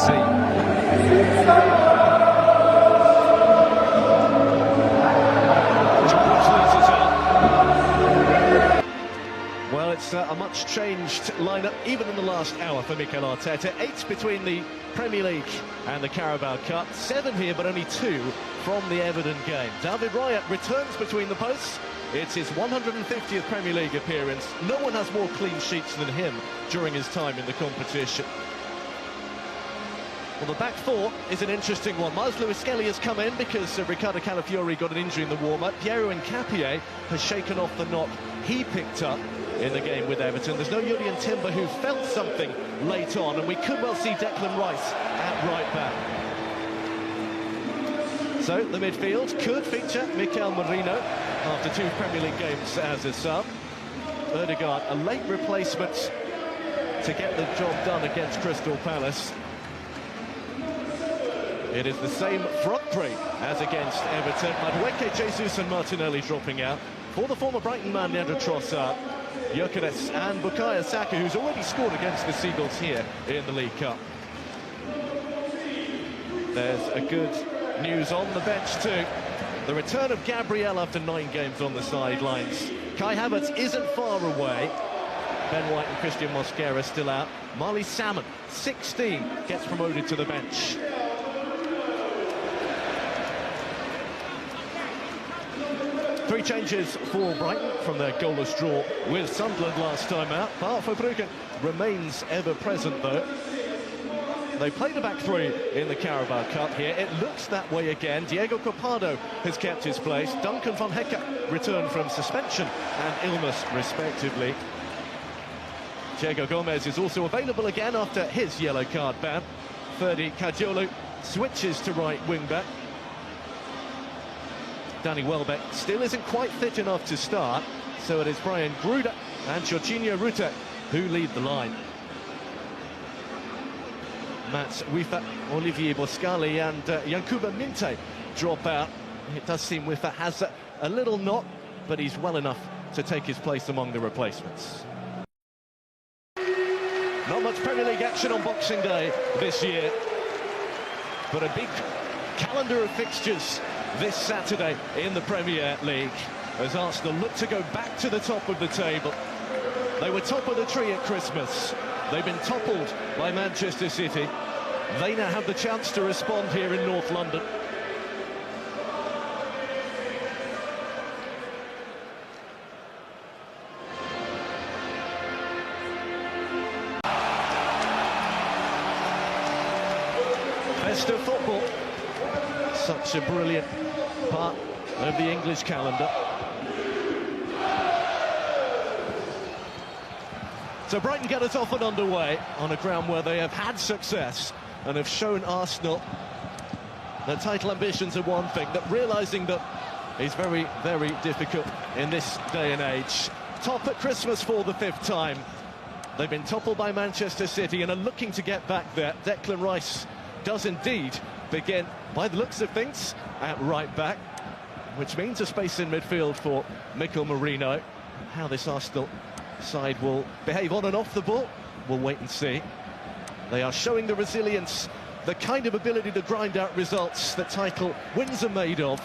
see. Well, it's a much changed lineup, even in the last hour for Mikel Arteta. 8 between the Premier League and the Carabao Cup. 7 here, but only 2 from the Everton game. David Raya returns between the posts. It's his 150th Premier League appearance. No one has more clean sheets than him during his time in the competition. Well, the back four is an interesting one. Miles Lewis-Skelly has come in because Riccardo Calafiori got an injury in the warm-up. Piero Nkapie has shaken off the knock he picked up in the game with Everton. There's no Julian Timber, who felt something late on, and we could well see Declan Rice at right back. So the midfield could feature Mikel Merino after 2 Premier League games as a sub. Ødegaard, a late replacement to get the job done against Crystal Palace. It is the same front three as against Everton. Madueke, Jesus and Martinelli dropping out. For the former Brighton man, Leandro Trossard, Gyökeres and Bukayo Saka, who's already scored against the Seagulls here in the League Cup. There's a good news on the bench too. The return of Gabriel after 9 games on the sidelines. Kai Havertz isn't far away. Ben White and Christian Mosquera still out. Marley Salmon, 16, gets promoted to the bench. Three changes for Brighton from their goalless draw with Sunderland last time out. Bart Verbruggen remains ever present though. They played a back three in the Carabao Cup here. It looks that way again. Diego Copado has kept his place. Duncan van Hecke returned from suspension and illness respectively. Diego Gomez is also available again after his yellow card ban. Ferdi Kadiolu switches to right wing back. Danny Welbeck still isn't quite fit enough to start, so it is Brian Gruder and Jorginho Rutte who lead the line. Mats Wifa, Olivier Boscali and Yankuba Minte drop out. It does seem Wifa has a little knock, but he's well enough to take his place among the replacements. Not much Premier League action on Boxing Day this year, but a big calendar of fixtures this Saturday in the Premier League as Arsenal look to go back to the top of the table. They were top of the tree at Christmas. They've been toppled by Manchester City. They now have the chance to respond here in North London. Best of football. Such a brilliant part of the English calendar. So Brighton get us off and underway on a ground where they have had success and have shown Arsenal that title ambitions are one thing, that realising that is very, very difficult in this day and age. Top at Christmas for the 5th time. They've been toppled by Manchester City and are looking to get back there. Declan Rice does indeed begin, by the looks of things, at right back, which means a space in midfield for Mikel Merino. How this Arsenal side will behave on and off the ball, we'll wait and see. They are showing the resilience, the kind of ability to grind out results that title wins are made of.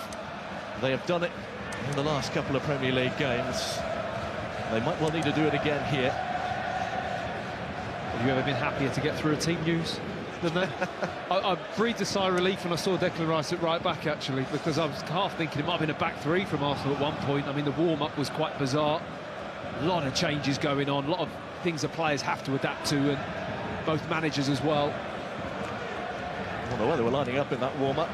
They have done it in the last couple of Premier League games. They might well need to do it again here. Have you ever been happier to get through a team news than that? I breathed a sigh of relief when I saw Declan Rice at right back, actually, because I was half thinking it might have been a back three from Arsenal at one point. I mean, the warm-up was quite bizarre. A lot of changes going on, a lot of things the players have to adapt to, and both managers as well. Well, the way they were lining up in that warm-up,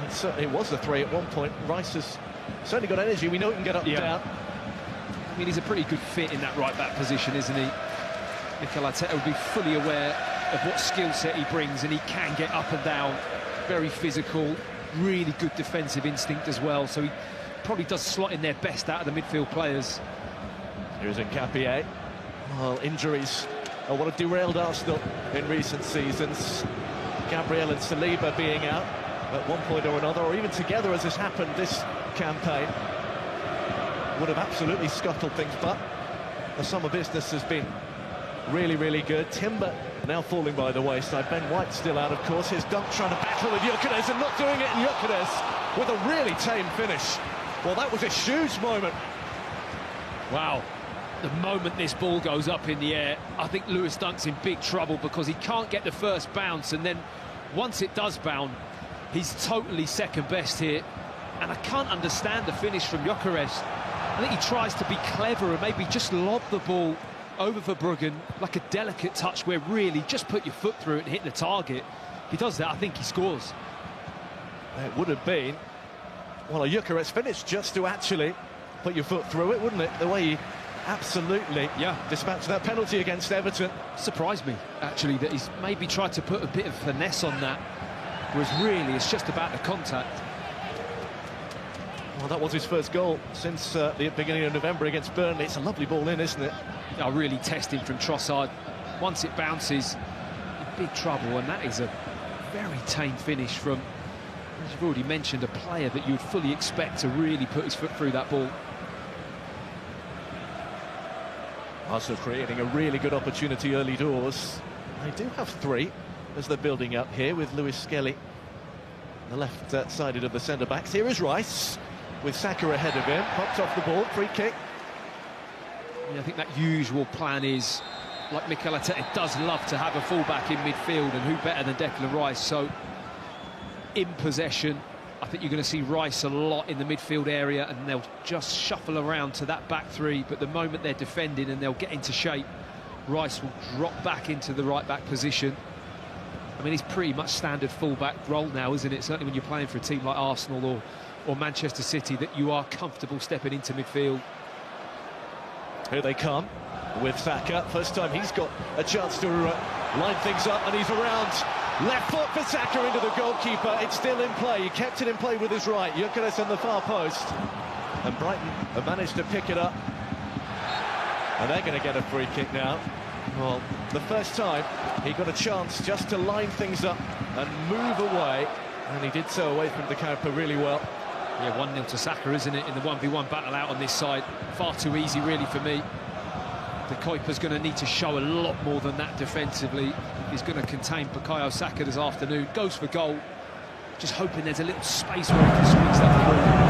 it certainly was a three at one point. Rice has certainly got energy. We know he can get up and down. I mean, he's a pretty good fit in that right-back position, isn't he? Mikel Arteta would be fully aware of what skill set he brings, and he can get up and down. Very physical, really good defensive instinct as well, so he probably does slot in their best out of the midfield players. Here's Nkapie. Well, injuries are what have derailed Arsenal in recent seasons. Gabriel and Saliba being out at one point or another, or even together as has happened this campaign, would have absolutely scuttled things, but the summer business has been really, really good. Timber now falling by the wayside. Ben White still out, of course. His dunk trying to battle with Gyökeres and not doing it, and Gyökeres with a really tame finish. Well, that was a huge moment. Wow. The moment this ball goes up in the air, I think Lewis Dunk's in big trouble because he can't get the first bounce, and then once it does bounce, he's totally second best here. And I can't understand the finish from Gyökeres. I think he tries to be clever and maybe just lob the ball over Verbruggen, like a delicate touch where really just put your foot through it and hit the target. He does that, I think he scores. It would have been, well, a Gyökeres finish just to actually put your foot through it, wouldn't it? The way he absolutely dispatched that penalty against Everton. Surprised me, actually, that he's maybe tried to put a bit of finesse on that, whereas really it's just about the contact. Well, that was his first goal since the beginning of November against Burnley. It's a lovely ball in, isn't it? Yeah, really testing from Trossard. Once it bounces, in big trouble, and that is a very tame finish from, as you've already mentioned, a player that you would fully expect to really put his foot through that ball. Arsenal creating a really good opportunity early doors. They do have three as they're building up here with Lewis Skelly, the left-sided of the centre-backs. Here is Rice, with Saka ahead of him, popped off the ball, free kick. Yeah, I think that usual plan is, like Mikel Arteta does love to have a fullback in midfield, and who better than Declan Rice? So, in possession, I think you're going to see Rice a lot in the midfield area, and they'll just shuffle around to that back three, but the moment they're defending and they'll get into shape, Rice will drop back into the right-back position. I mean, it's pretty much standard fullback role now, isn't it? Certainly when you're playing for a team like Arsenal or Manchester City, that you are comfortable stepping into midfield. Here they come with Saka. First time he's got a chance to line things up, and he's around. Left foot for Saka into the goalkeeper. It's still in play. He kept it in play with his right. Gyökeres on the far post. And Brighton have managed to pick it up. And they're going to get a free kick now. Well, the first time he got a chance just to line things up and move away, and he did so away from the camper really well. Yeah, 1-0 to Saka, isn't it, in the 1v1 battle out on this side. Far too easy, really, for me. The Kuiper's going to need to show a lot more than that defensively. He's going to contain Bukayo Saka this afternoon. Goes for goal. Just hoping there's a little space where he can squeeze that through.